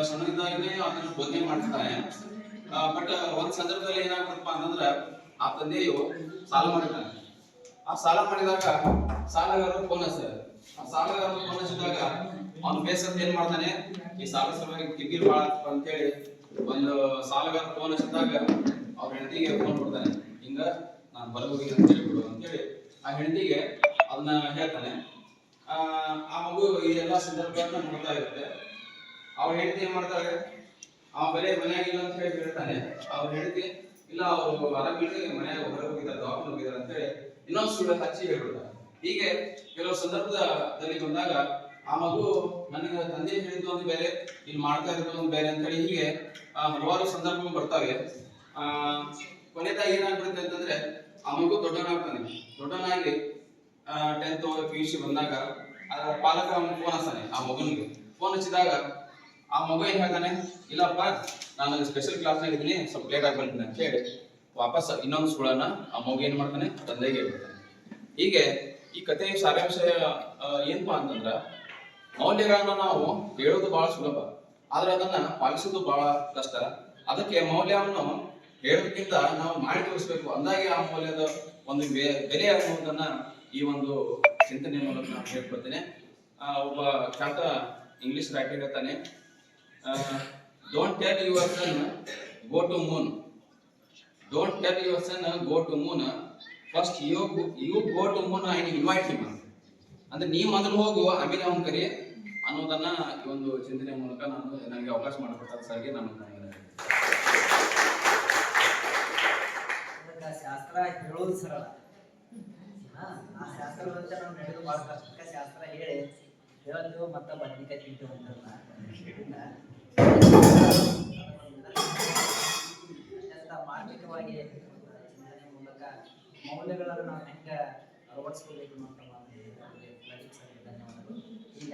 ಸಣ್ಣದಾಗಿನೇ ಅದನ್ನ ಬೋಧನೆ ಮಾಡ್ತಾನೆ. ಬಟ್ ಒಂದ್ ಸಂದರ್ಭದಲ್ಲಿ ಏನಾಗ್ತಪ್ಪ ಅಂತಂದ್ರ ಆ ತಂದೆಯು ಸಾಲ ಮಾಡಿದ್ದಾನೆ. ಆ ಸಾಲ ಮಾಡಿದಾಗ ಸಾಲಗಾರರು ಫೋನ್ ಹಚ್ತಾರೆ. ಆ ಸಾಲಗಾರರು ಫೋನ್ ಹಚ್ಚಿದಾಗ ಅವ್ನು ಬೇಸತ್ತ ಏನ್ ಮಾಡ್ತಾನೆ, ಈ ಸಾಲ ಸಲುವಾಗಿ ಕಿರಿಕಿರಿ ಬಾಳ ಅಂತ ಹೇಳಿ ಒಂದು ಸಾಲಗಾರ ಫೋನ್ ಹಚ್ಚಿದಾಗ ಅವ್ರ ಹೆಂಡತಿಗೆ ಫೋನ್ ಕೊಡ್ತಾನೆ. ಹಿಂಗ ನಾನು ಹೊರಗೋಗಿ ಅಂತ ಹೇಳ್ಬಿಡು ಅಂತೇಳಿ ಆ ಹೆಂಡತಿಗೆ ಅದನ್ನ ಹೇಳ್ತಾನೆ. ಆ ಮಗು ಈ ಎಲ್ಲಾ ಸಂದರ್ಭಗಳನ್ನ ನೋಡ್ತಾ ಇರುತ್ತೆ. ಅವ್ರ ಹೆಂಡತಿ ಏನ್ ಮಾಡ್ತಾರೆ, ಅವ ಬರೀ ಮನೆಯಾಗಿಲ್ಲ ಅಂತ ಹೇಳಿ ಹೇಳ್ತಾನೆ. ಅವ್ರ ಹೆಂಡತಿ ಇಲ್ಲ, ಅವ್ರು ಆರಾಮಿಲ್ಲ, ಮನೆಯಾಗ ಹೊರಗೆ ಹೋಗಿದ್ದಾರೆ, ದವಾಖಾನೆ ಹೋಗಿದ್ದಾರೆ ಅಂತ ಹೇಳಿ ಇನ್ನೊಂದು ಸುಳ್ಳು ಹಚ್ಚಿ ಹೇಳ್ಬಿಡ್ತಾರೆ. ಹೀಗೆ ಕೆಲವು ಸಂದರ್ಭದಲ್ಲಿ ಬಂದಾಗ ಆ ಮಗು ನನಗೆ ತಂದೆ ಹೇಳಿದ್ದು ಒಂದು ಬೇರೆ, ಇಲ್ಲಿ ಮಾಡ್ತಾ ಇರೋದು ಒಂದು ಬೇರೆ ಅಂತ ಹೇಳಿ ಹೀಗೆ ಹಲವಾರು ಸಂದರ್ಭಗಳು ಬರ್ತಾವೆ. ಕೊನೆದಾಗಿ ಏನಾಗ್ಬಿಡುತ್ತೆ ಅಂತಂದ್ರೆ ಆ ಮಗು ದೊಡ್ಡವನಾಗ್ತಾನೆ. ದೊಡ್ಡವನಾಗಿ 10th PUC ಬಂದಾಗ ಅದರ ಪಾಲಕ ಅವನಿಗೆ ಫೋನ್ ಹಚ್ತಾನೆ. ಆ ಮಗುನಿಗೆ ಫೋನ್ ಹಚ್ಚಿದಾಗ ಆ ಮಗು ಏನ್ ಹೇಳ್ತಾನೆ, ಇಲ್ಲಪ್ಪ ನಾನು ಸ್ಪೆಷಲ್ ಕ್ಲಾಸ್ನಾಗ ಇದ್ದೀನಿ, ಸ್ವಲ್ಪ ಲೇಟ್ ಆಗಿ ಬರ್ತೀನಿ ಅಂತ ಹೇಳಿ ವಾಪಸ್ ಇನ್ನೊಂದು ಸುಳ್ಳನ್ನ ಆ ಮಗು ಏನ್ ಮಾಡ್ತಾನೆ, ತಂದೆಗೆ ಹೇಳ್ತಾನೆ. ಹೀಗೆ ಈ ಕಥೆಯ ಸಾರಾಂಶ ಏನಪ್ಪಾ ಅಂತಂದ್ರ ಮೌಲ್ಯಗಳನ್ನ ನಾವು ಹೇಳೋದು ಬಹಳ ಸುಲಭ, ಆದ್ರೆ ಅದನ್ನ ಪಾಲಿಸೋದು ಬಹಳ ಕಷ್ಟ. ಅದಕ್ಕೆ ಮೌಲ್ಯವನ್ನು ಹೇಳೋದಕ್ಕಿಂತ ನಾವು ಮಾಡಿ ತೋರಿಸ್ಬೇಕು, ಅಂದಾಗೆ ಆ ಮೌಲ್ಯದ ಒಂದು ಬೆಲೆ ಅನ್ನೋದನ್ನ ಈ ಒಂದು ಚಿಂತನೆ ಮೂಲಕ ನಾನು ಹೇಳ್ಕೊಡ್ತೇನೆ. ಒಬ್ಬ ಖ್ಯಾತ ಇಂಗ್ಲಿಷ್ ರೈಟರ್ ಹೇಳ್ತಾನೆ, don't tell your son go to moon, don't tell your son go to moon, first you go to moon and invite him. ಅಂದ್ರೆ ನೀವು ಮೊದಲು ಹೋಗು, ಆಮೇಲೆ ಅವನ ಕರಿ ಅನ್ನೋದನ್ನ ಈ ಒಂದು ಚಿಂತನೆ ಮೂಲಕ ನನಗೆ ಅವಕಾಶ ಮಾಡಿಕೊಟ್ಟ ಸರ್ಗೆ ನಾನು ಶಾಸ್ತ್ರ ಹೇಳೋದು ಸರಳ, ಆ ಶಾಸ್ತ್ರದಂತೆ ನಾವು ನಡೆದು ಬಹಳ ಕಷ್ಟ. ಶಾಸ್ತ್ರ ಹೇಳೋದು ಮತ್ತೆ ಬದ್ನಿಕಾಯಿ ತಿಂತೀವಿ ಅಂತಲ್ಲ, ಮಾನಸಿಕವಾಗಿ ಚಿಂತನೆ ಮೂಲಕ ಮೌಲ್ಯಗಳನ್ನು ನಾವು ಹೆಂಗೆ ಅಳವಡಿಸ್ಕೋಬೇಕು ಅಂತ ಧನ್ಯವಾದಗಳು. ಈಗ